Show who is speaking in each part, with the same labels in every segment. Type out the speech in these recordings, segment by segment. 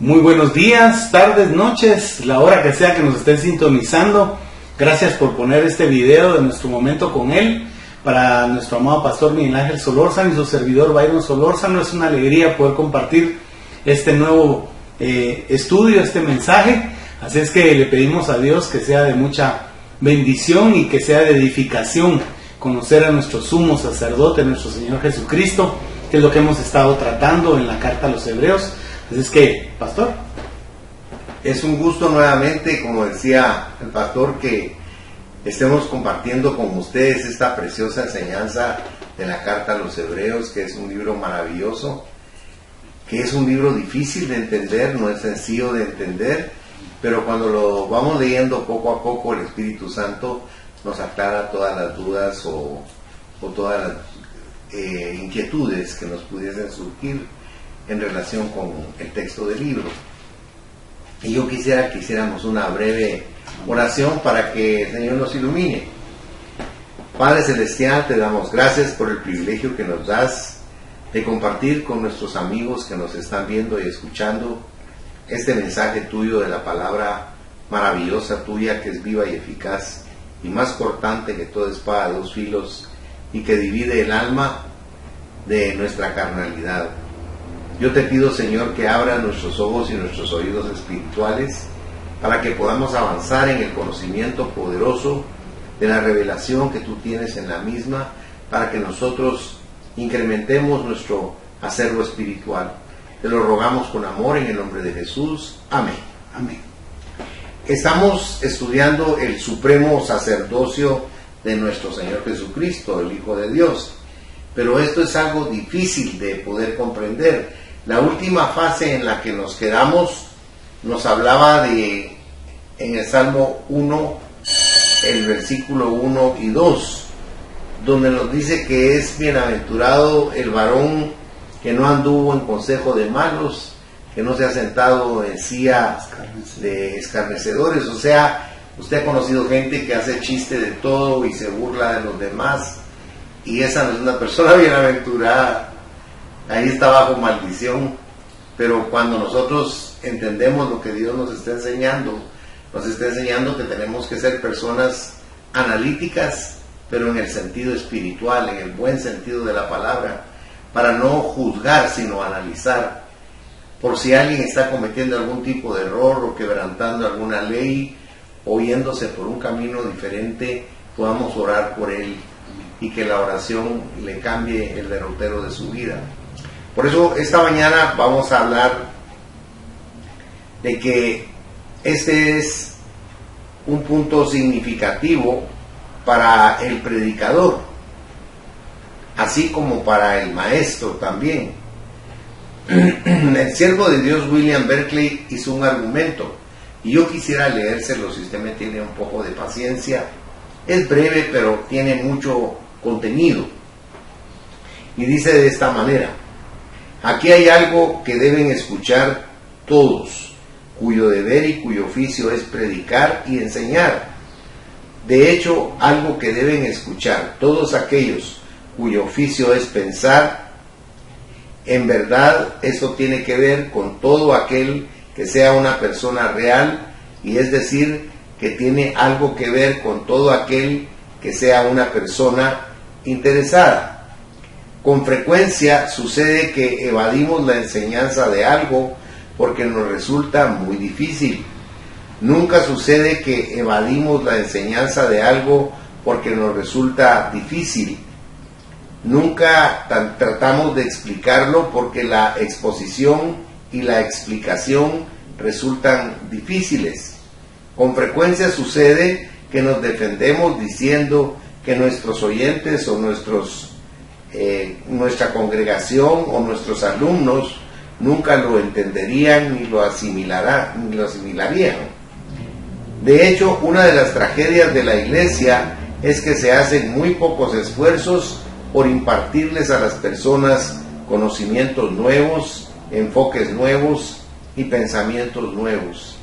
Speaker 1: Muy buenos días, tardes, noches, la hora que sea que nos estén sintonizando. Gracias por poner este video de nuestro momento con él. Para nuestro amado pastor Miguel Ángel Solórzano y su servidor Byron Solórzano, es una alegría poder compartir este nuevo estudio, este mensaje. Así es que le pedimos a Dios que sea de mucha bendición y que sea de edificación conocer a nuestro sumo sacerdote, nuestro Señor Jesucristo, que es lo que hemos estado tratando en la carta a los Hebreos. Así es que, pastor.
Speaker 2: Es un gusto nuevamente, como decía el pastor, que estemos compartiendo con ustedes esta preciosa enseñanza de la carta a los Hebreos, que es un libro maravilloso, que es un libro difícil de entender, no es sencillo de entender, pero cuando lo vamos leyendo poco a poco, el Espíritu Santo nos aclara todas las dudas o todas las inquietudes que nos pudiesen surgir en relación con el texto del libro. Y yo quisiera que hiciéramos una breve oración para que el Señor nos ilumine. Padre Celestial, te damos gracias por el privilegio que nos das de compartir con nuestros amigos que nos están viendo y escuchando este mensaje tuyo de la palabra maravillosa tuya, que es viva y eficaz y más cortante que toda espada de dos filos, y que divide el alma de nuestra carnalidad. Yo te pido, Señor, que abra nuestros ojos y nuestros oídos espirituales para que podamos avanzar en el conocimiento poderoso de la revelación que tú tienes en la misma, para que nosotros incrementemos nuestro acervo espiritual. Te lo rogamos con amor en el nombre de Jesús. Amén.
Speaker 1: Amén.
Speaker 2: Estamos estudiando el supremo sacerdocio de nuestro Señor Jesucristo, el Hijo de Dios. Pero esto es algo difícil de poder comprender. La última fase en la que nos quedamos nos hablaba de, en el Salmo 1, el versículo 1 y 2, donde nos dice que es bienaventurado el varón que no anduvo en consejo de malos, que no se ha sentado en silla de escarnecedores. O sea, usted ha conocido gente que hace chiste de todo y se burla de los demás, y esa no es una persona bienaventurada. Ahí está bajo maldición. Pero cuando nosotros entendemos lo que Dios nos está enseñando que tenemos que ser personas analíticas, pero en el sentido espiritual, en el buen sentido de la palabra, para no juzgar, sino analizar. Por si alguien está cometiendo algún tipo de error o quebrantando alguna ley o yéndose por un camino diferente, podamos orar por él y que la oración le cambie el derrotero de su vida. Por eso esta mañana vamos a hablar de que este es un punto significativo para el predicador, así como para el maestro también. El siervo de Dios William Berkeley hizo un argumento, y yo quisiera leérselo si usted me tiene un poco de paciencia. Es breve, pero tiene mucho contenido. Y dice de esta manera: aquí hay algo que deben escuchar todos, cuyo deber y cuyo oficio es predicar y enseñar. De hecho, algo que deben escuchar todos aquellos cuyo oficio es pensar. En verdad, eso tiene que ver con todo aquel que sea una persona real, y es decir, que tiene algo que ver con todo aquel que sea una persona interesada. Con frecuencia sucede que evadimos la enseñanza de algo porque nos resulta muy difícil. Nunca sucede que evadimos la enseñanza de algo porque nos resulta difícil. Nunca tratamos de explicarlo porque la exposición y la explicación resultan difíciles. Con frecuencia sucede que nos defendemos diciendo que nuestros oyentes o nuestra congregación o nuestros alumnos nunca lo entenderían ni lo asimilarían. De hecho, una de las tragedias de la iglesia es que se hacen muy pocos esfuerzos por impartirles a las personas conocimientos nuevos, enfoques nuevos y pensamientos nuevos.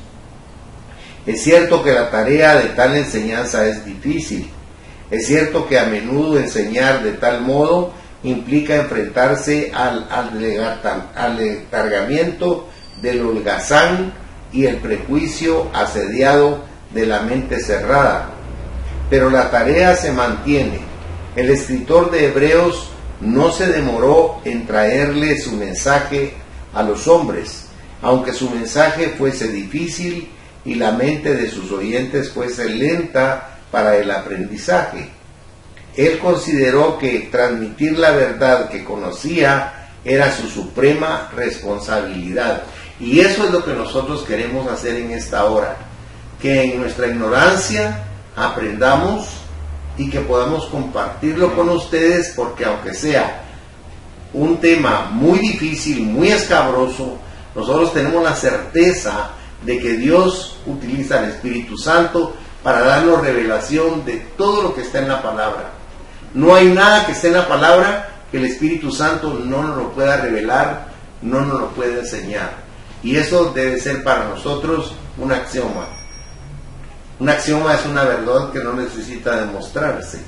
Speaker 2: Es cierto que la tarea de tal enseñanza es difícil. Es cierto que a menudo enseñar de tal modo implica enfrentarse al letargamiento del holgazán y el prejuicio asediado de la mente cerrada. Pero la tarea se mantiene. El escritor de Hebreos no se demoró en traerle su mensaje a los hombres, aunque su mensaje fuese difícil y la mente de sus oyentes fuese lenta para el aprendizaje. Él consideró que transmitir la verdad que conocía era su suprema responsabilidad. Y eso es lo que nosotros queremos hacer en esta hora, que en nuestra ignorancia aprendamos y que podamos compartirlo con ustedes, porque aunque sea un tema muy difícil, muy escabroso, nosotros tenemos la certeza de que Dios utiliza al Espíritu Santo para darnos revelación de todo lo que está en la palabra. No hay nada que esté en la palabra que el Espíritu Santo no nos lo pueda revelar, no nos lo pueda enseñar. Y eso debe ser para nosotros un axioma. Un axioma es una verdad que no necesita demostrarse.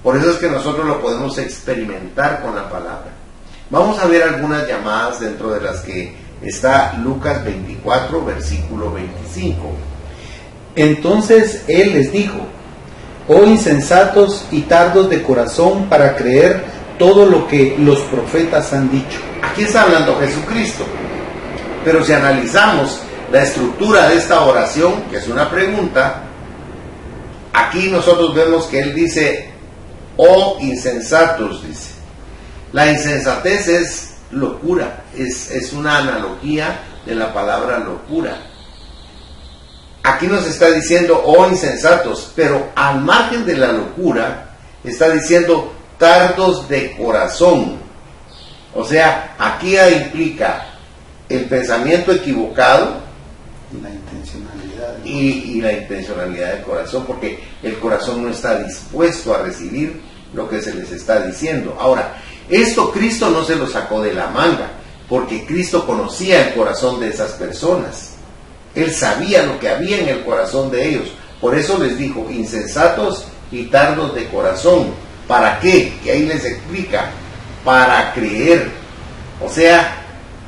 Speaker 2: Por eso es que nosotros lo podemos experimentar con la palabra. Vamos a ver algunas llamadas dentro de las que está Lucas 24, versículo 25.
Speaker 1: Entonces él les dijo: oh insensatos y tardos de corazón para creer todo lo que los profetas han dicho.
Speaker 2: Aquí está hablando Jesucristo. Pero si analizamos la estructura de esta oración, que es una pregunta, aquí nosotros vemos que él dice: oh insensatos, dice. La insensatez es locura, es una analogía de la palabra locura. Aquí nos está diciendo, oh insensatos, pero al margen de la locura, está diciendo tardos de corazón. O sea, aquí implica el pensamiento equivocado
Speaker 1: La intencionalidad.
Speaker 2: y la intencionalidad del corazón, porque el corazón no está dispuesto a recibir lo que se les está diciendo. Ahora, esto Cristo no se lo sacó de la manga, porque Cristo conocía el corazón de esas personas. Él sabía lo que había en el corazón de ellos. Por eso les dijo, insensatos y tardos de corazón. ¿Para qué? Que ahí les explica. Para creer. O sea,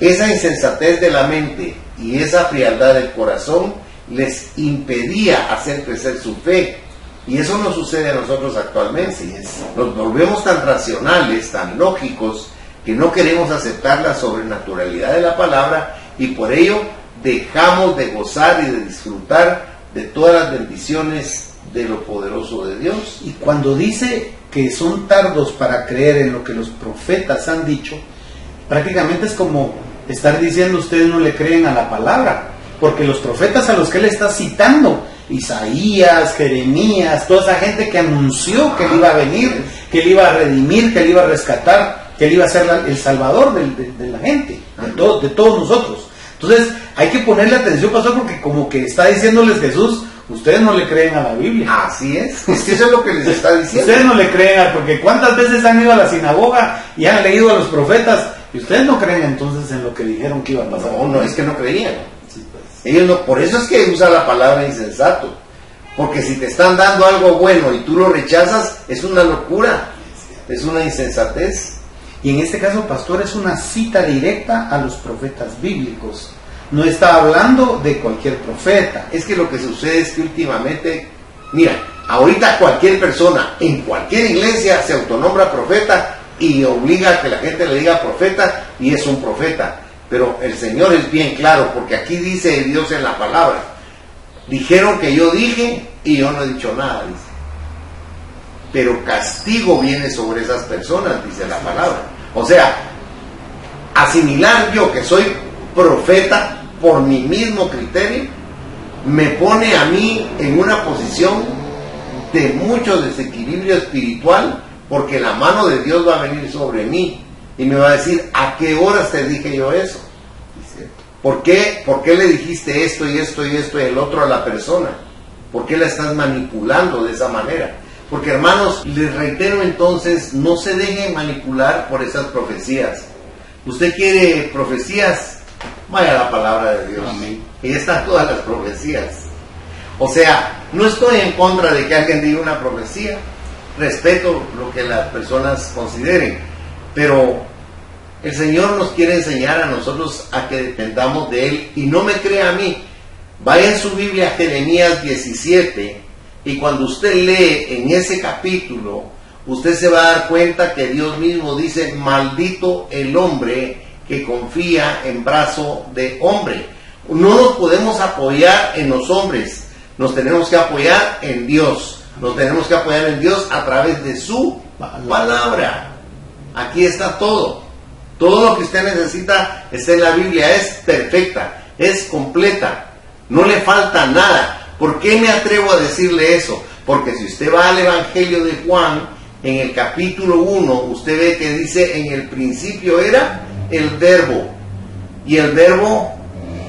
Speaker 2: esa insensatez de la mente y esa frialdad del corazón les impedía hacer crecer su fe. Y eso no sucede a nosotros actualmente. Nos volvemos tan racionales, tan lógicos, que no queremos aceptar la sobrenaturalidad de la palabra, y por ello dejamos de gozar y de disfrutar de todas las bendiciones de lo poderoso de Dios.
Speaker 1: Y cuando dice que son tardos para creer en lo que los profetas han dicho, prácticamente es como estar diciendo: ustedes no le creen a la palabra, porque los profetas a los que él está citando, Isaías, Jeremías, toda esa gente que anunció que él iba a venir, que él iba a redimir, que él iba a rescatar, que él iba a ser el salvador de la gente, de todos nosotros. Entonces hay que ponerle atención, pastor, porque como que está diciéndoles Jesús: ustedes no le creen a la Biblia.
Speaker 2: Así es que eso es lo que les está diciendo.
Speaker 1: Ustedes no le creen, porque cuántas veces han ido a la sinagoga y han leído a los profetas, y ustedes no creen entonces en lo que dijeron que iba a pasar.
Speaker 2: No, es que no creían.
Speaker 1: Sí, pues.
Speaker 2: Ellos no, por eso es que usa la palabra insensato, porque si te están dando algo bueno y tú lo rechazas, es una locura, es una insensatez.
Speaker 1: Y en este caso, pastor, es una cita directa a los profetas bíblicos. No está hablando de cualquier profeta.
Speaker 2: Es que lo que sucede es que últimamente, mira, ahorita cualquier persona en cualquier iglesia se autonombra profeta y obliga a que la gente le diga profeta, y es un profeta. Pero el Señor es bien claro, porque aquí dice Dios en la palabra: dijeron que yo dije y yo no he dicho nada, dice. Pero castigo viene sobre esas personas, dice la palabra. O sea, asimilar yo que soy profeta por mi mismo criterio me pone a mí en una posición de mucho desequilibrio espiritual, porque la mano de Dios va a venir sobre mí y me va a decir: ¿a qué horas te dije yo eso? ¿Por qué le dijiste esto y esto y esto y el otro a la persona? ¿Por qué la estás manipulando de esa manera? Porque, hermanos, les reitero entonces, no se dejen manipular por esas profecías. ¿Usted quiere profecías? Vaya a la palabra de Dios.
Speaker 1: Amén.
Speaker 2: Y están todas las profecías. O sea, no estoy en contra de que alguien diga una profecía. Respeto lo que las personas consideren. Pero El Señor nos quiere enseñar a nosotros a que dependamos de Él. Y no me crea a mí. Vaya en su Biblia a Jeremías 17 y cuando usted lee en ese capítulo, usted se va a dar cuenta que Dios mismo dice: maldito el hombre que confía en brazo de hombre. No nos podemos apoyar en los hombres, nos tenemos que apoyar en Dios. Nos tenemos que apoyar en Dios a través de su palabra. Aquí está todo. Todo lo que usted necesita está en la Biblia. Es perfecta, es completa, no le falta nada. ¿Por qué me atrevo a decirle eso? Porque si usted va al Evangelio de Juan, en el capítulo 1, usted ve que dice: en el principio era el Verbo, y el Verbo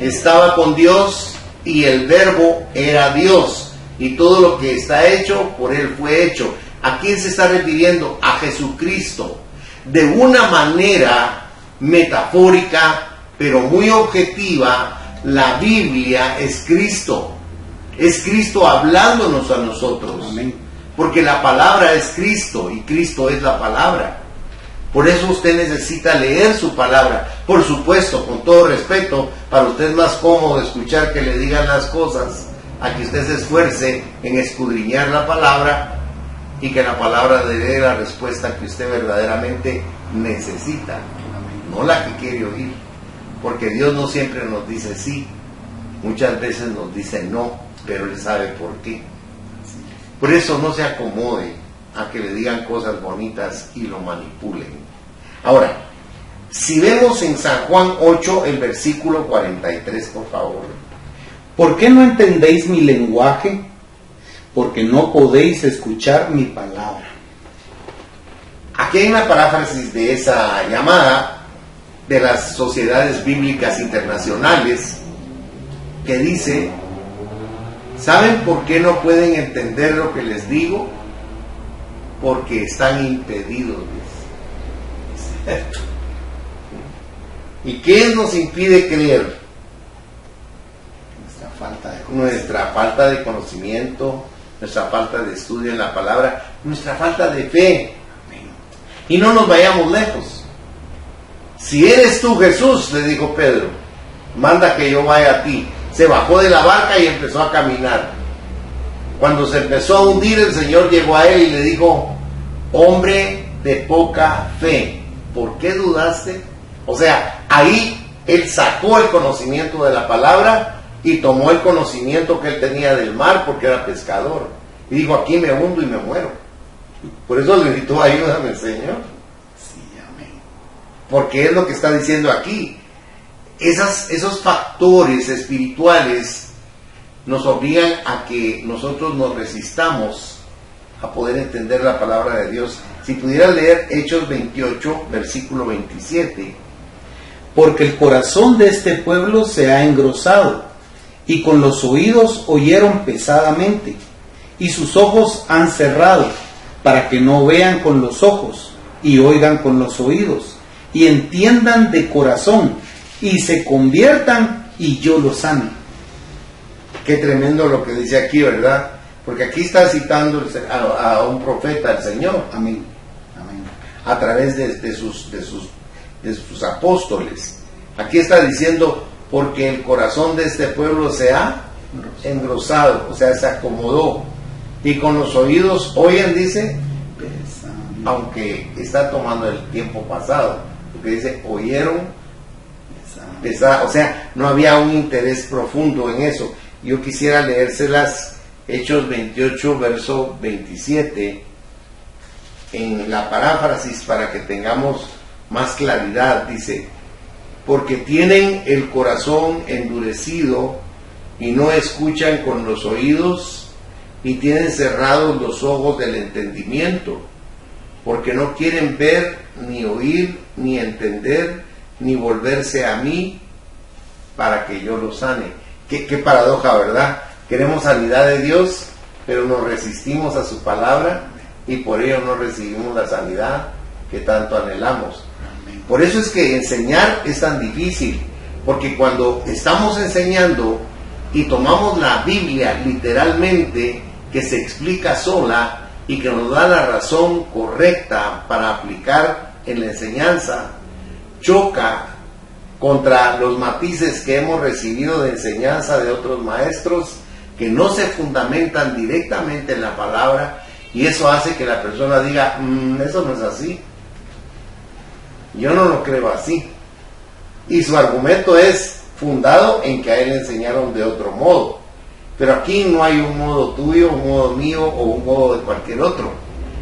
Speaker 2: estaba con Dios, y el Verbo era Dios, y todo lo que está hecho, por Él fue hecho. ¿A quién se está refiriendo? A Jesucristo. De una manera metafórica, pero muy objetiva, la Biblia es Cristo. Es Cristo hablándonos a nosotros.
Speaker 1: Amén.
Speaker 2: Porque la palabra es Cristo y Cristo es la palabra. Por eso usted necesita leer su palabra. Por supuesto, con todo respeto, para usted es más cómodo escuchar que le digan las cosas, a que usted se esfuerce en escudriñar la palabra y que la palabra le dé la respuesta que usted verdaderamente necesita, no la que quiere oír. Porque Dios no siempre nos dice sí, muchas veces nos dice no, pero Él sabe por qué. Por eso no se acomode a que le digan cosas bonitas y lo manipulen. Ahora, si vemos en San Juan 8, el versículo 43, por favor.
Speaker 1: ¿Por qué no entendéis mi lenguaje? Porque no podéis escuchar mi palabra.
Speaker 2: Aquí hay una paráfrasis de esa llamada de las sociedades bíblicas internacionales que dice: ¿saben por qué no pueden entender lo que les digo? Porque están impedidos. ¿Y qué nos impide creer? Nuestra falta de conocimiento, nuestra falta de estudio en la palabra, nuestra falta de fe. Y no nos vayamos lejos. Si eres tú, Jesús, le dijo Pedro, manda que yo vaya a ti. Se bajó de la barca y empezó a caminar. Cuando se empezó a hundir, el Señor llegó a él y le dijo: hombre de poca fe, ¿por qué dudaste? O sea, ahí él sacó el conocimiento de la palabra y tomó el conocimiento que él tenía del mar, porque era pescador, y dijo: aquí me hundo y me muero. Por eso le gritó: ayúdame, Señor.
Speaker 1: Sí, amén.
Speaker 2: Porque es lo que está diciendo aquí. Esos factores espirituales nos obligan a que nosotros nos resistamos a poder entender la palabra de Dios. Si pudiera leer Hechos 28, versículo 27.
Speaker 1: Porque el corazón de este pueblo se ha engrosado, y con los oídos oyeron pesadamente, y sus ojos han cerrado, para que no vean con los ojos, y oigan con los oídos, y entiendan de corazón, y se conviertan, y yo los sane.
Speaker 2: Qué tremendo lo que dice aquí, ¿verdad? Porque aquí está citando a un profeta, el Señor.
Speaker 1: Amén. Amén.
Speaker 2: A través de sus apóstoles. Aquí está diciendo: porque el corazón de este pueblo se ha engrosado, o sea, se acomodó, y con los oídos oyen, dice, aunque está tomando el tiempo pasado, porque dice oyeron, o sea, no había un interés profundo en eso. Yo quisiera leérselas, Hechos 28, verso 27, en la paráfrasis para que tengamos más claridad. Dice: porque tienen el corazón endurecido y no escuchan con los oídos, y tienen cerrados los ojos del entendimiento, porque no quieren ver, ni oír, ni entender, ni volverse a mí, para que yo los sane. Qué paradoja, ¿verdad? Queremos sanidad de Dios, pero nos resistimos a su palabra, y por ello no recibimos la sanidad que tanto anhelamos. Por eso es que enseñar es tan difícil, porque cuando estamos enseñando y tomamos la Biblia literalmente, que se explica sola y que nos da la razón correcta para aplicar en la enseñanza, choca contra los matices que hemos recibido de enseñanza de otros maestros que no se fundamentan directamente en la palabra, y eso hace que la persona diga, eso no es así, yo no lo creo así, y su argumento es fundado en que a él le enseñaron de otro modo. Pero aquí no hay un modo tuyo, un modo mío o un modo de cualquier otro.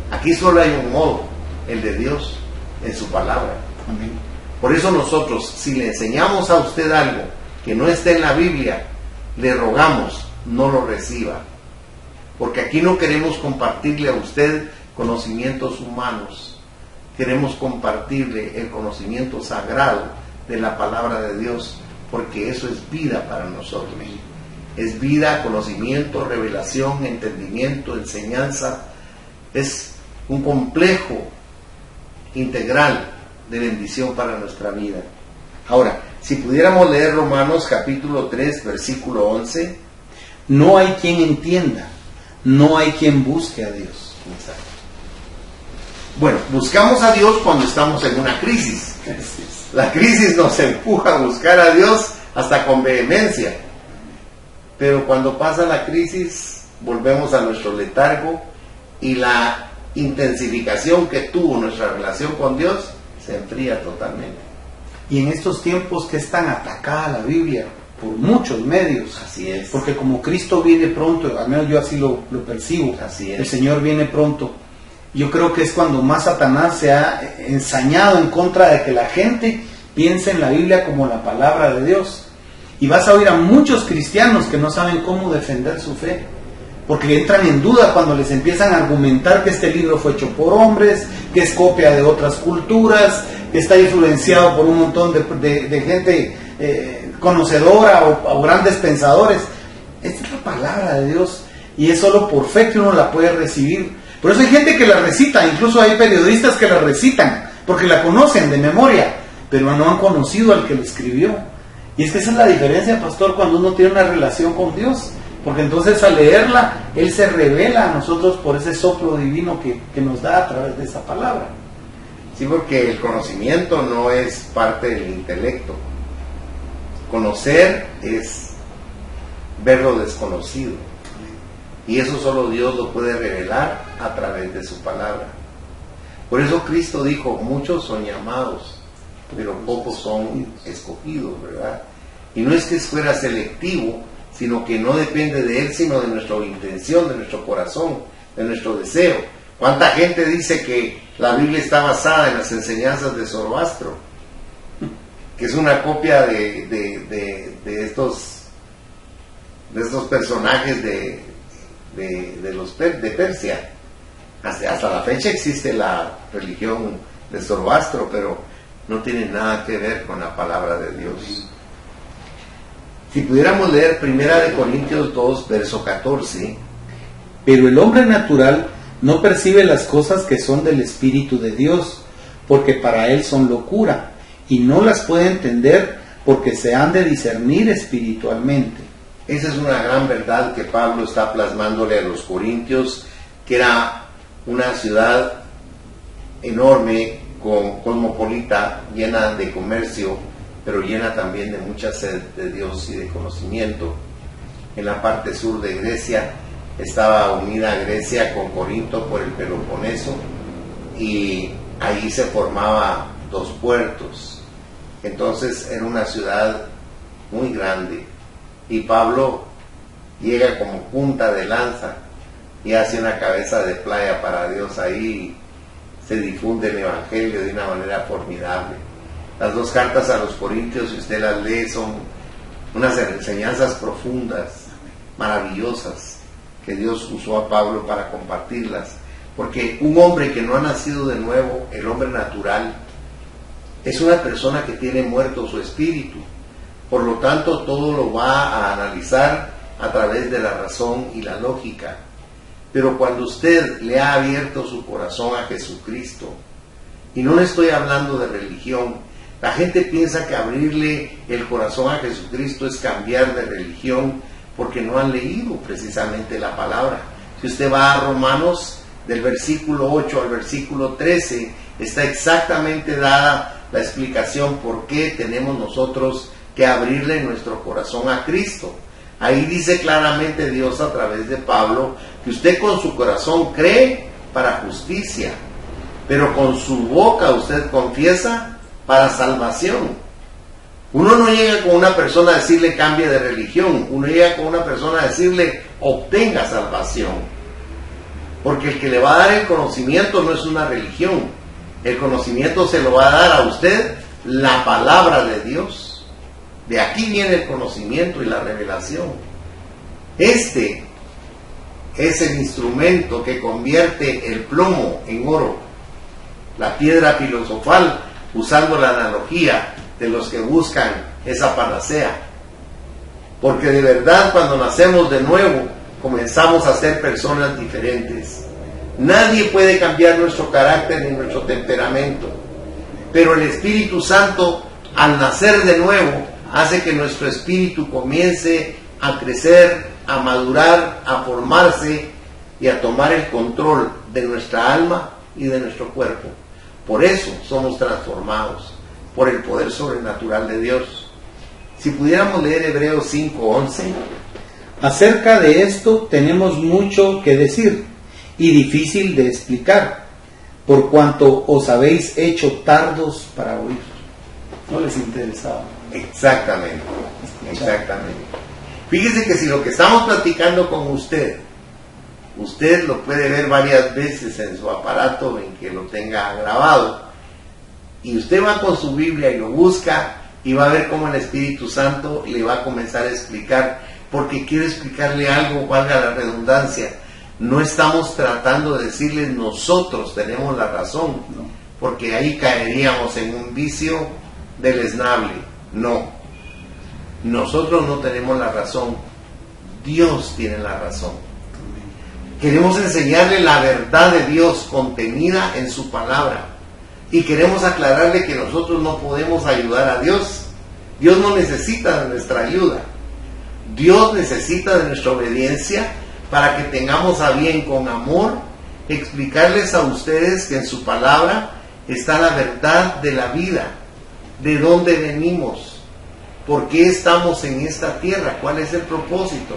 Speaker 2: Aquí solo hay un modo, el de Dios, en su palabra.
Speaker 1: Amén.
Speaker 2: Por eso nosotros, si le enseñamos a usted algo que no esté en la Biblia, le rogamos, no lo reciba. Porque aquí no queremos compartirle a usted conocimientos humanos. Queremos compartirle el conocimiento sagrado de la palabra de Dios, porque eso es vida para nosotros. Es vida, conocimiento, revelación, entendimiento, enseñanza. Es un complejo integral de bendición para nuestra vida. Ahora, si pudiéramos leer Romanos capítulo 3, versículo 11.
Speaker 1: No hay quien entienda, no hay quien busque a Dios.
Speaker 2: Exacto. Bueno, buscamos a Dios cuando estamos en una crisis. La crisis nos empuja a buscar a Dios hasta con vehemencia. Pero cuando pasa la crisis, volvemos a nuestro letargo y la intensificación que tuvo nuestra relación con Dios se enfría totalmente.
Speaker 1: Y en estos tiempos que es tan atacada la Biblia por muchos medios,
Speaker 2: Así es.
Speaker 1: porque como Cristo viene pronto, al menos yo así lo percibo,
Speaker 2: Así es.
Speaker 1: el Señor viene pronto, yo creo que es cuando más Satanás se ha ensañado en contra de que la gente piense en la Biblia como la palabra de Dios. Y vas a oír a muchos cristianos que no saben cómo defender su fe, porque entran en duda cuando les empiezan a argumentar que este libro fue hecho por hombres, que es copia de otras culturas, que está influenciado por un montón de gente conocedora o grandes pensadores. Esta es la palabra de Dios y es solo por fe que uno la puede recibir. Por eso hay gente que la recita, incluso hay periodistas que la recitan, porque la conocen de memoria, pero no han conocido al que lo escribió. Y es que esa es la diferencia, pastor, cuando uno tiene una relación con Dios, porque entonces al leerla, Él se revela a nosotros por ese soplo divino que nos da a través de esa palabra.
Speaker 2: Sí, porque el conocimiento no es parte del intelecto. Conocer es ver lo desconocido. Y eso solo Dios lo puede revelar a través de su palabra. Por eso Cristo dijo, muchos son llamados, pero pocos son escogidos, ¿verdad? Y no es que fuera selectivo, sino que no depende de Él, sino de nuestra intención, de nuestro corazón, de nuestro deseo. ¿Cuánta gente dice que la Biblia está basada en las enseñanzas de Zoroastro? Que es una copia de estos personajes de Persia. Hasta la fecha existe la religión de Zoroastro, pero no tiene nada que ver con la palabra de Dios. Si pudiéramos leer 1 Corintios 2, verso 14.
Speaker 1: Pero el hombre natural no percibe las cosas que son del Espíritu de Dios, porque para él son locura, y no las puede entender porque se han de discernir espiritualmente.
Speaker 2: Esa es una gran verdad que Pablo está plasmándole a los corintios, que era una ciudad enorme, cosmopolita, llena de comercio, pero llena también de mucha sed de Dios y de conocimiento. En la parte sur de Grecia estaba unida Grecia con Corinto por el Peloponeso, y ahí se formaba 2 puertos. Entonces era una ciudad muy grande, y Pablo llega como punta de lanza y hace una cabeza de playa para Dios ahí. Se difunde el Evangelio de una manera formidable. Las 2 cartas a los Corintios, si usted las lee, son unas enseñanzas profundas, maravillosas, que Dios usó a Pablo para compartirlas. Porque un hombre que no ha nacido de nuevo, el hombre natural, es una persona que tiene muerto su espíritu. Por lo tanto, todo lo va a analizar a través de la razón y la lógica. Pero cuando usted le ha abierto su corazón a Jesucristo, y no le estoy hablando de religión, la gente piensa que abrirle el corazón a Jesucristo es cambiar de religión, porque no han leído precisamente la palabra. Si usted va a Romanos, del versículo 8 al versículo 13, está exactamente dada la explicación por qué tenemos nosotros que abrirle nuestro corazón a Cristo. Ahí dice claramente Dios a través de Pablo que usted con su corazón cree para justicia, pero con su boca usted confiesa para salvación. Uno no llega con una persona a decirle cambie de religión, uno llega con una persona a decirle obtenga salvación. Porque el que le va a dar el conocimiento no es una religión, el conocimiento se lo va a dar a usted la palabra de Dios. De aquí viene el conocimiento y la revelación. Este es el instrumento que convierte el plomo en oro, la piedra filosofal, usando la analogía de los que buscan esa panacea. Porque de verdad cuando nacemos de nuevo comenzamos a ser personas diferentes. Nadie puede cambiar nuestro carácter ni nuestro temperamento, pero el Espíritu Santo al nacer de nuevo hace que nuestro espíritu comience a crecer, a madurar, a formarse y a tomar el control de nuestra alma y de nuestro cuerpo. Por eso somos transformados por el poder sobrenatural de Dios. Si pudiéramos leer Hebreos 5:11.
Speaker 1: Acerca de esto tenemos mucho que decir y difícil de explicar, por cuanto os habéis hecho tardos para oír. No les interesaba.
Speaker 2: Exactamente. Fíjese que si lo que estamos platicando con usted lo puede ver varias veces en su aparato en que lo tenga grabado, y usted va con su Biblia y lo busca y va a ver cómo el Espíritu Santo le va a comenzar a explicar, porque quiere explicarle algo, valga la redundancia. No estamos tratando de decirles nosotros tenemos la razón, porque ahí caeríamos en un vicio deleznable. No, nosotros no tenemos la razón, Dios tiene la razón. Queremos enseñarle la verdad de Dios contenida en su palabra. Y queremos aclararle que nosotros no podemos ayudar a Dios. Dios no necesita de nuestra ayuda. Dios necesita de nuestra obediencia para que tengamos a bien con amor explicarles a ustedes que en su palabra está la verdad de la vida, de dónde venimos, por qué estamos en esta tierra, cuál es el propósito.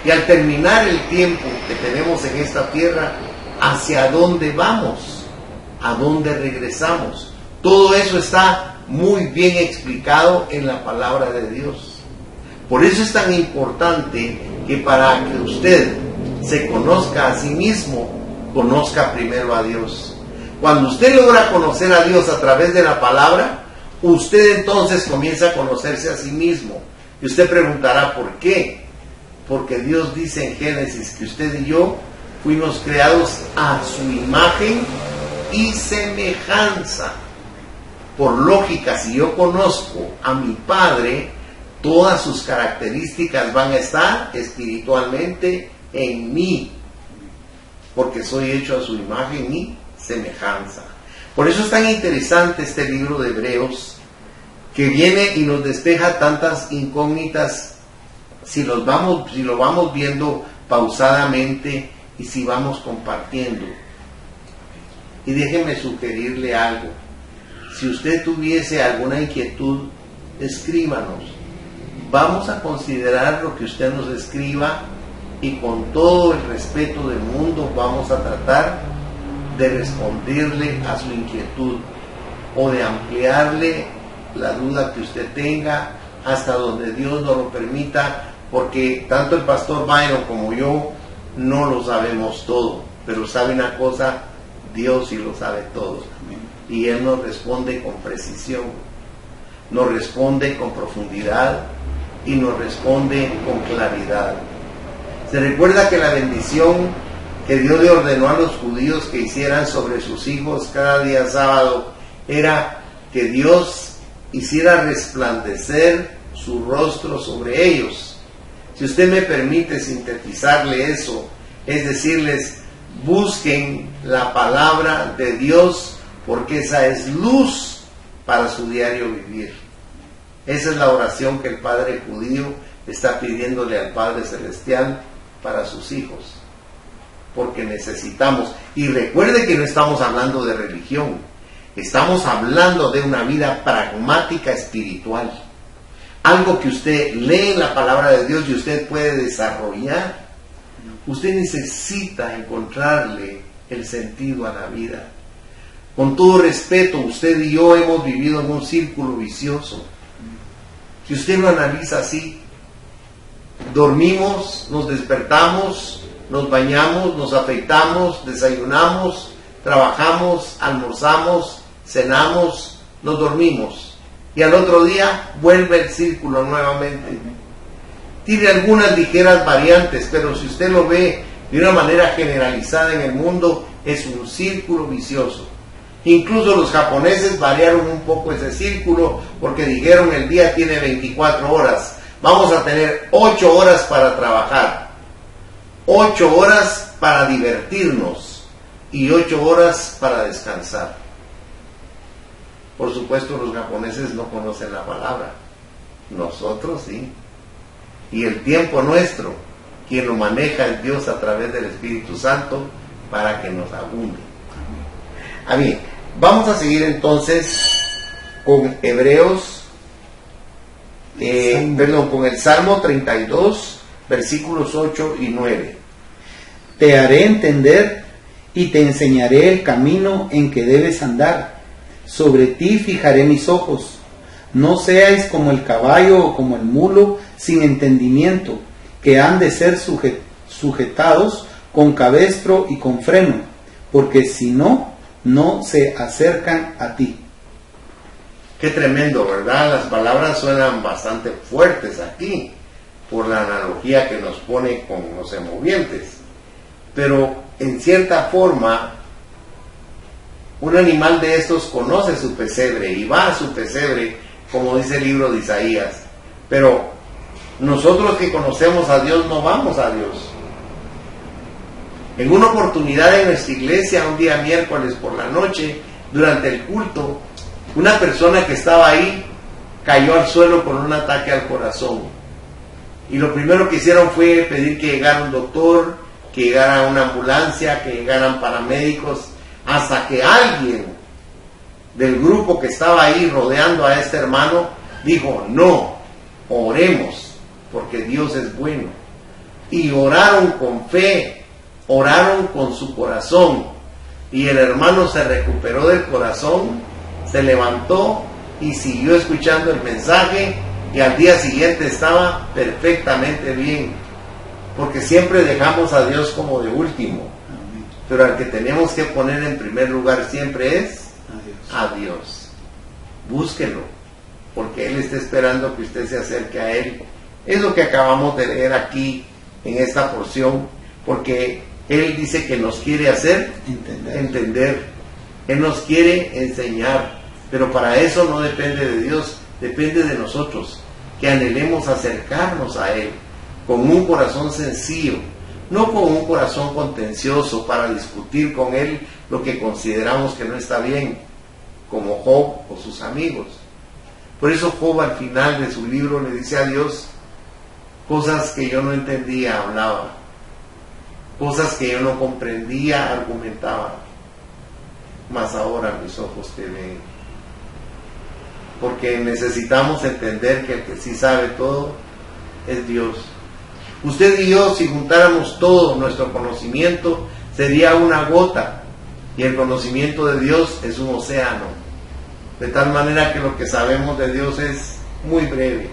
Speaker 2: Y al terminar el tiempo que tenemos en esta tierra, hacia dónde vamos, a dónde regresamos. Todo eso está muy bien explicado en la palabra de Dios. Por eso es tan importante que para que usted se conozca a sí mismo, conozca primero a Dios. Cuando usted logra conocer a Dios a través de la palabra, usted entonces comienza a conocerse a sí mismo. Y usted preguntará, ¿por qué? Porque Dios dice en Génesis que usted y yo fuimos creados a su imagen y semejanza. Por lógica, si yo conozco a mi Padre, todas sus características van a estar espiritualmente en mí, porque soy hecho a su imagen y semejanza. Por eso es tan interesante este libro de Hebreos, que viene y nos despeja tantas incógnitas si lo vamos viendo pausadamente y si vamos compartiendo. Y déjeme sugerirle algo. Si usted tuviese alguna inquietud, escríbanos. Vamos a considerar lo que usted nos escriba y con todo el respeto del mundo vamos a tratar de responderle a su inquietud o de ampliarle la duda que usted tenga hasta donde Dios nos lo permita, porque tanto el pastor Byron como yo no lo sabemos todo, pero sabe una cosa, Dios sí lo sabe todo. Y Él nos responde con precisión, nos responde con profundidad y nos responde con claridad. Se recuerda que la bendición que Dios le ordenó a los judíos que hicieran sobre sus hijos cada día sábado era que Dios hiciera resplandecer su rostro sobre ellos. Si usted me permite sintetizarle eso, es decirles, busquen la palabra de Dios, porque esa es luz para su diario vivir. Esa es la oración que el Padre judío está pidiéndole al Padre Celestial para sus hijos, porque necesitamos. Y recuerde que no estamos hablando de religión, Estamos hablando de una vida pragmática espiritual. Algo que usted lee en la palabra de Dios y usted puede desarrollar. Usted necesita encontrarle el sentido a la vida. Con todo respeto, usted y yo hemos vivido en un círculo vicioso. Si usted lo analiza así, dormimos, nos despertamos, nos bañamos, nos afeitamos, desayunamos, trabajamos, almorzamos, cenamos, nos dormimos. Y al otro día vuelve el círculo nuevamente. Tiene algunas ligeras variantes, pero si usted lo ve de una manera generalizada en el mundo, es un círculo vicioso. Incluso los japoneses variaron un poco ese círculo porque dijeron el día tiene 24 horas. Vamos a tener 8 horas para trabajar, 8 horas para divertirnos y 8 horas para descansar. Por supuesto, los japoneses no conocen la palabra. Nosotros sí. Y el tiempo nuestro, quien lo maneja es Dios a través del Espíritu Santo para que nos abunde. Bien, vamos a seguir entonces con Hebreos, con el Salmo 32, versículos 8 y 9.
Speaker 1: Te haré entender y te enseñaré el camino en que debes andar. Sobre ti fijaré mis ojos. No seáis como el caballo o como el mulo sin entendimiento, que han de ser sujetados con cabestro y con freno, porque si no, no se acercan a ti.
Speaker 2: Qué tremendo, ¿verdad? Las palabras suenan bastante fuertes aquí, por la analogía que nos pone con los emovientes. Pero en cierta forma, un animal de estos conoce su pesebre y va a su pesebre, como dice el libro de Isaías. Pero nosotros que conocemos a Dios no vamos a Dios. En una oportunidad en nuestra iglesia, un día miércoles por la noche, durante el culto, una persona que estaba ahí cayó al suelo con un ataque al corazón. Y lo primero que hicieron fue pedir que llegara un doctor, que llegara una ambulancia, que llegaran paramédicos, hasta que alguien del grupo que estaba ahí rodeando a este hermano dijo: no, oremos, porque Dios es bueno. Y oraron con fe, oraron con su corazón, y el hermano se recuperó del corazón, se levantó y siguió escuchando el mensaje, y al día siguiente estaba perfectamente bien, porque siempre dejamos a Dios como de último, pero al que tenemos que poner en primer lugar siempre es a Dios. Búsquelo, porque Él está esperando que usted se acerque a Él. Es lo que acabamos de leer aquí en esta porción, porque Él dice que nos quiere hacer entender. Él nos quiere enseñar, pero para eso no depende de Dios, depende de nosotros, que anhelemos acercarnos a Él con un corazón sencillo, no con un corazón contencioso para discutir con Él lo que consideramos que no está bien, como Job o sus amigos. Por eso Job al final de su libro le dice a Dios: cosas que yo no entendía hablaba, cosas que yo no comprendía argumentaba, mas ahora mis ojos te ven. Porque necesitamos entender que el que sí sabe todo es Dios. Usted y yo, si juntáramos todo nuestro conocimiento, sería una gota, y el conocimiento de Dios es un océano, de tal manera que lo que sabemos de Dios es muy breve,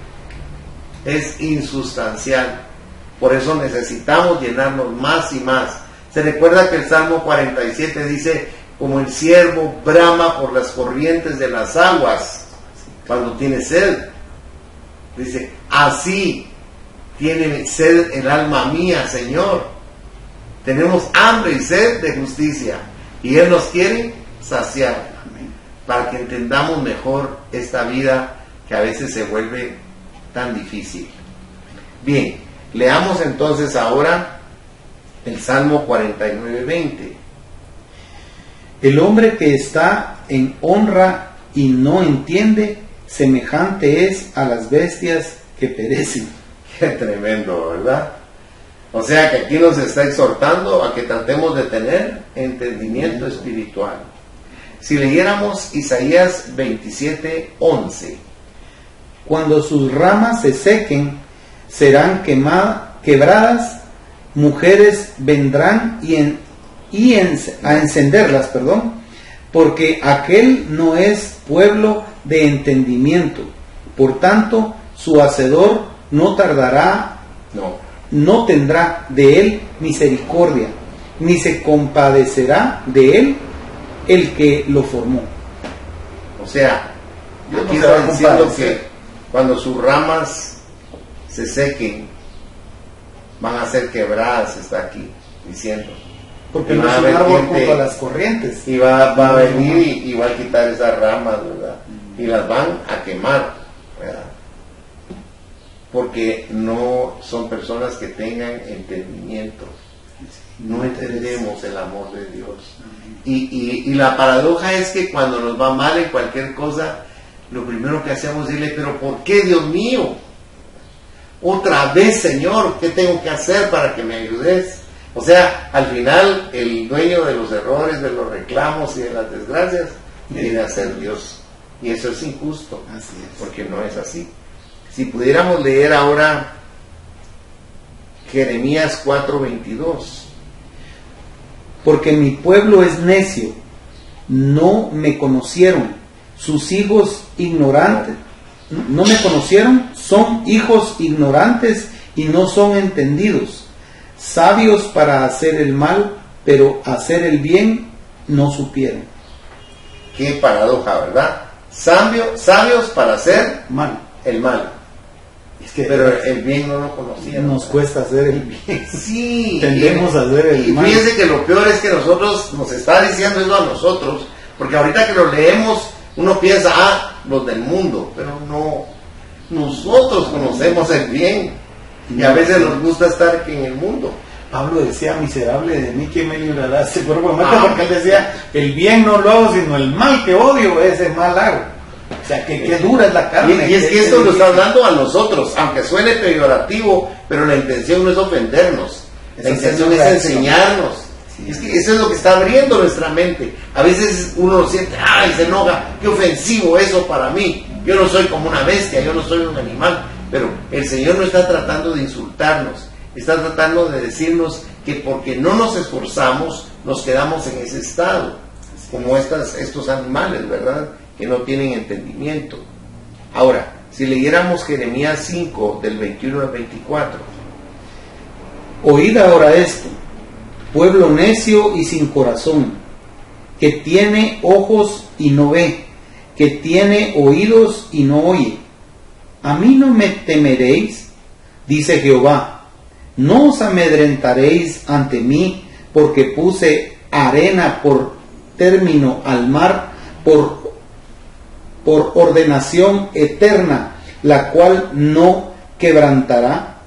Speaker 2: es insustancial. Por eso necesitamos llenarnos más y más. Se recuerda que el Salmo 47 dice: como el ciervo brama por las corrientes de las aguas cuando tiene sed. Dice: así tiene sed el alma mía, Señor. Tenemos hambre y sed de justicia, y Él nos quiere saciar, para que entendamos mejor esta vida que a veces se vuelve tan difícil. Bien, leamos entonces ahora el Salmo 49:20.
Speaker 1: El hombre que está en honra y no entiende, semejante es a las bestias que perecen.
Speaker 2: Qué tremendo, ¿verdad? O sea que aquí nos está exhortando a que tratemos de tener entendimiento espiritual. Si leyéramos Isaías 27:11.
Speaker 1: Cuando sus ramas se sequen, serán quebradas, mujeres vendrán a encenderlas, porque aquel no es pueblo de entendimiento. Por tanto, su hacedor no tardará, no tendrá de él misericordia, ni se compadecerá de él el que lo formó.
Speaker 2: O sea, aquí está diciendo que cuando sus ramas se sequen, van a ser quebradas, está aquí diciendo.
Speaker 1: Porque no es un árbol junto a las corrientes.
Speaker 2: Y va a venir y va a quitar esas ramas, ¿verdad? Y las van a quemar, ¿verdad? Porque no son personas que tengan entendimiento. No entendemos el amor de Dios. Y la paradoja es que cuando nos va mal en cualquier cosa, lo primero que hacemos es decirle, pero ¿por qué, Dios mío? Otra vez, Señor, ¿qué tengo que hacer para que me ayudes? O sea, al final, el dueño de los errores, de los reclamos y de las desgracias, viene a ser Dios. Y eso es injusto, porque no es así. Si pudiéramos leer ahora Jeremías 4:22.
Speaker 1: Porque mi pueblo es necio, no me conocieron, sus hijos ignorantes, no me conocieron, son hijos ignorantes y no son entendidos, sabios para hacer el mal, pero hacer el bien no supieron.
Speaker 2: Qué paradoja, ¿verdad? Sabios para hacer el mal. Pero el bien no lo conocían.
Speaker 1: Nos cuesta hacer el bien.
Speaker 2: Sí.
Speaker 1: Tendemos a hacer el mal.
Speaker 2: Y fíjense que lo peor es que nosotros, nos está diciendo eso a nosotros, porque ahorita que lo leemos, uno piensa, los del mundo, pero no. Nosotros conocemos el bien. Y a veces nos gusta estar en el mundo.
Speaker 1: Pablo decía, miserable de mí, ¿quién me librará de este cuerpo de muerte? Porque él decía, el bien no lo hago, sino el mal que odio, ese mal hago. O sea, que dura es la carne.
Speaker 2: Y es que esto lo está hablando a nosotros, aunque suene peyorativo, pero la intención no es ofendernos, la intención es enseñarnos. Sí. Es que eso es lo que está abriendo nuestra mente. A veces uno lo siente, se enoja, qué ofensivo eso para mí. Yo no soy como una bestia, yo no soy un animal. Pero el Señor no está tratando de insultarnos, está tratando de decirnos que porque no nos esforzamos, nos quedamos en ese estado, como estos animales, ¿verdad?, que no tienen entendimiento. Ahora, si leyéramos Jeremías 5, del 21 al 24.
Speaker 1: Oíd ahora esto, pueblo necio y sin corazón, que tiene ojos y no ve, que tiene oídos y no oye. ¿A mí no me temeréis? Dice Jehová. No os amedrentaréis ante mí, porque puse arena por término al mar, por ordenación eterna, la cual no quebrantará.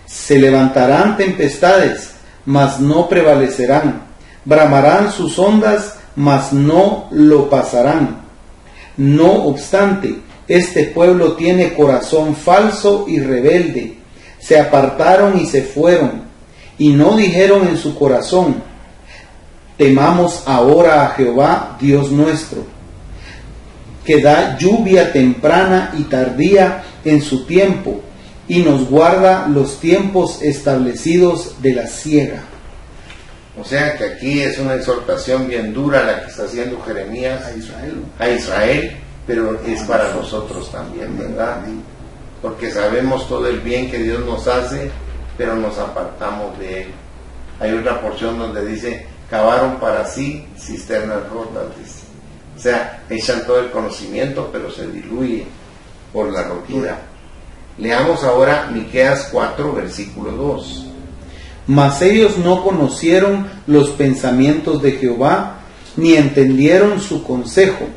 Speaker 1: Se levantarán tempestades, mas no prevalecerán. Bramarán sus ondas, mas no lo pasarán. No obstante, este pueblo tiene corazón falso y rebelde. Se apartaron y se fueron, y no dijeron en su corazón, temamos ahora a Jehová, Dios nuestro, que da lluvia temprana y tardía en su tiempo, y nos guarda los tiempos establecidos de la siega.
Speaker 2: O sea que aquí es una exhortación bien dura la que está haciendo Jeremías a Israel, pero es para nosotros también, ¿verdad? Porque sabemos todo el bien que Dios nos hace, pero nos apartamos de Él. Hay otra porción donde dice, cavaron para sí cisternas rotas, dice. O sea, echan todo el conocimiento, pero se diluye por la rotura. Leamos ahora Miqueas 4, versículo 2.
Speaker 1: Mas ellos no conocieron los pensamientos de Jehová, ni entendieron su consejo,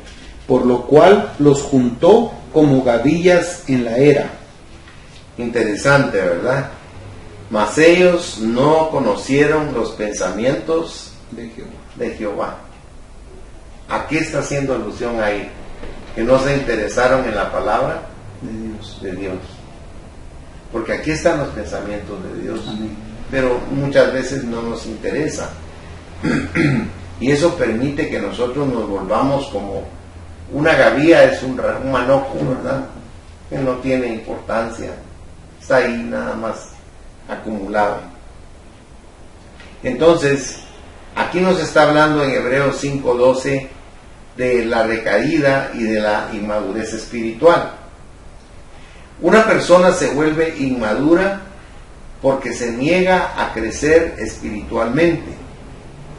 Speaker 1: por lo cual los juntó como gavillas en la era.
Speaker 2: Interesante, ¿verdad? Mas ellos no conocieron los pensamientos de Jehová. ¿A qué está haciendo alusión ahí? Que no se interesaron en la palabra de Dios. Porque aquí están los pensamientos de Dios. Amén. Pero muchas veces no nos interesa. Y eso permite que nosotros nos volvamos como una gavía, es un manojo, ¿verdad? Que no tiene importancia, está ahí nada más acumulado. Entonces, aquí nos está hablando en Hebreos 5:12 de la recaída y de la inmadurez espiritual. Una persona se vuelve inmadura porque se niega a crecer espiritualmente.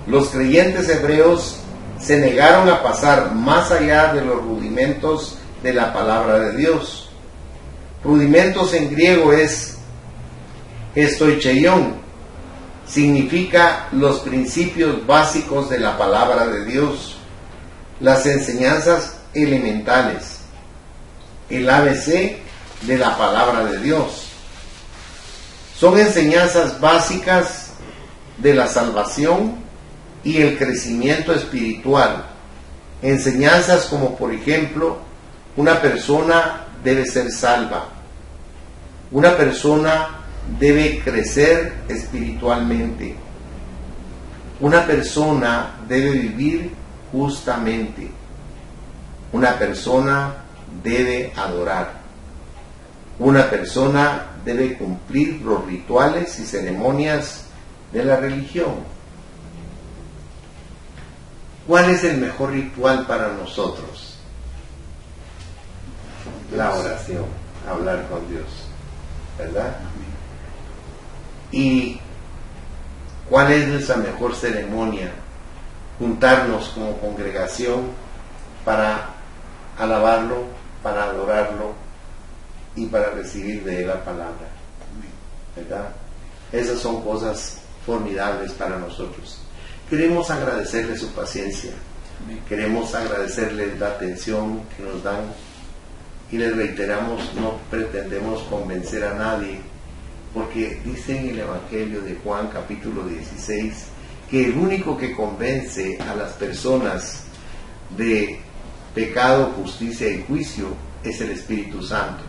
Speaker 2: Los creyentes hebreos se negaron a pasar más allá de los rudimentos de la palabra de Dios. Rudimentos en griego es estoicheion, significa los principios básicos de la palabra de Dios, las enseñanzas elementales, el ABC de la palabra de Dios. Son enseñanzas básicas de la salvación y el crecimiento espiritual. Enseñanzas como, por ejemplo, una persona debe ser salva, una persona debe crecer espiritualmente, una persona debe vivir justamente, una persona debe adorar, una persona debe cumplir los rituales y ceremonias de la religión. ¿Cuál es el mejor ritual para nosotros? La oración, hablar con Dios, ¿verdad? ¿Y cuál es nuestra mejor ceremonia? Juntarnos como congregación para alabarlo, para adorarlo y para recibir de Él la palabra, ¿verdad? Esas son cosas formidables para nosotros. Queremos agradecerle su paciencia, queremos agradecerle la atención que nos dan y les reiteramos, no pretendemos convencer a nadie, porque dice en el Evangelio de Juan capítulo 16 que el único que convence a las personas de pecado, justicia y juicio es el Espíritu Santo.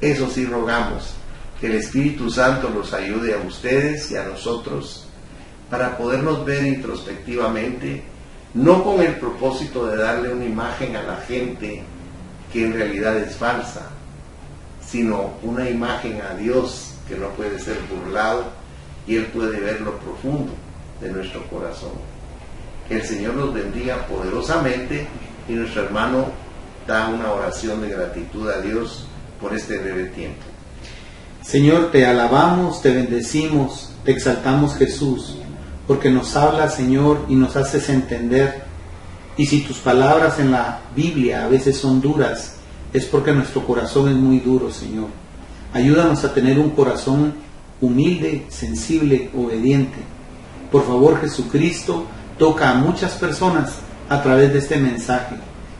Speaker 2: Eso sí rogamos, que el Espíritu Santo los ayude a ustedes y a nosotros para podernos ver introspectivamente, no con el propósito de darle una imagen a la gente que en realidad es falsa, sino una imagen a Dios que no puede ser burlado y Él puede ver lo profundo de nuestro corazón. Que el Señor los bendiga poderosamente y nuestro hermano da una oración de gratitud a Dios por este breve tiempo.
Speaker 1: Señor, te alabamos, te bendecimos, te exaltamos, Jesús, porque nos hablas, Señor, y nos haces entender. Y si tus palabras en la Biblia a veces son duras, es porque nuestro corazón es muy duro, Señor. Ayúdanos a tener un corazón humilde, sensible, obediente. Por favor, Jesucristo, toca a muchas personas a través de este mensaje.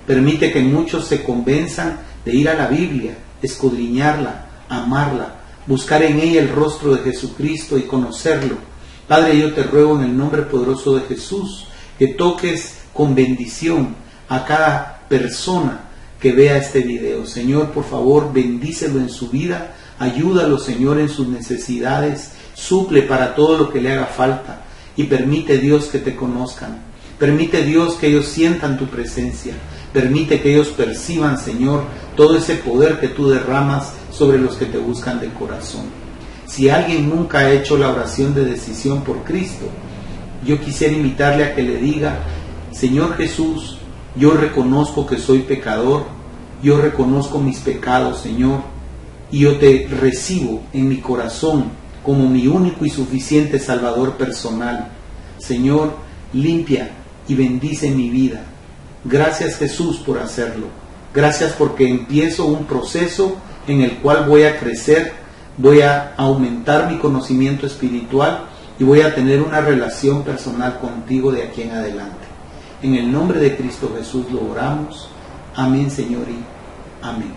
Speaker 1: Permite que muchos se convenzan de ir a la Biblia, escudriñarla, amarla, buscar en ella el rostro de Jesucristo y conocerlo. Padre, yo te ruego en el nombre poderoso de Jesús que toques con bendición a cada persona que vea este video. Señor, por favor, bendícelo en su vida, ayúdalo, Señor, en sus necesidades, suple para todo lo que le haga falta y permite, Dios, que te conozcan. Permite, Dios, que ellos sientan tu presencia. Permite que ellos perciban, Señor, todo ese poder que tú derramas sobre los que te buscan de corazón. Si alguien nunca ha hecho la oración de decisión por Cristo, yo quisiera invitarle a que le diga: Señor Jesús, yo reconozco que soy pecador, yo reconozco mis pecados, Señor, y yo te recibo en mi corazón como mi único y suficiente Salvador personal. Señor, limpia y bendice mi vida. Gracias, Jesús, por hacerlo. Gracias porque empiezo un proceso en el cual voy a crecer, voy a aumentar mi conocimiento espiritual y voy a tener una relación personal contigo de aquí en adelante. En el nombre de Cristo Jesús lo oramos. Amén, Señor, y amén.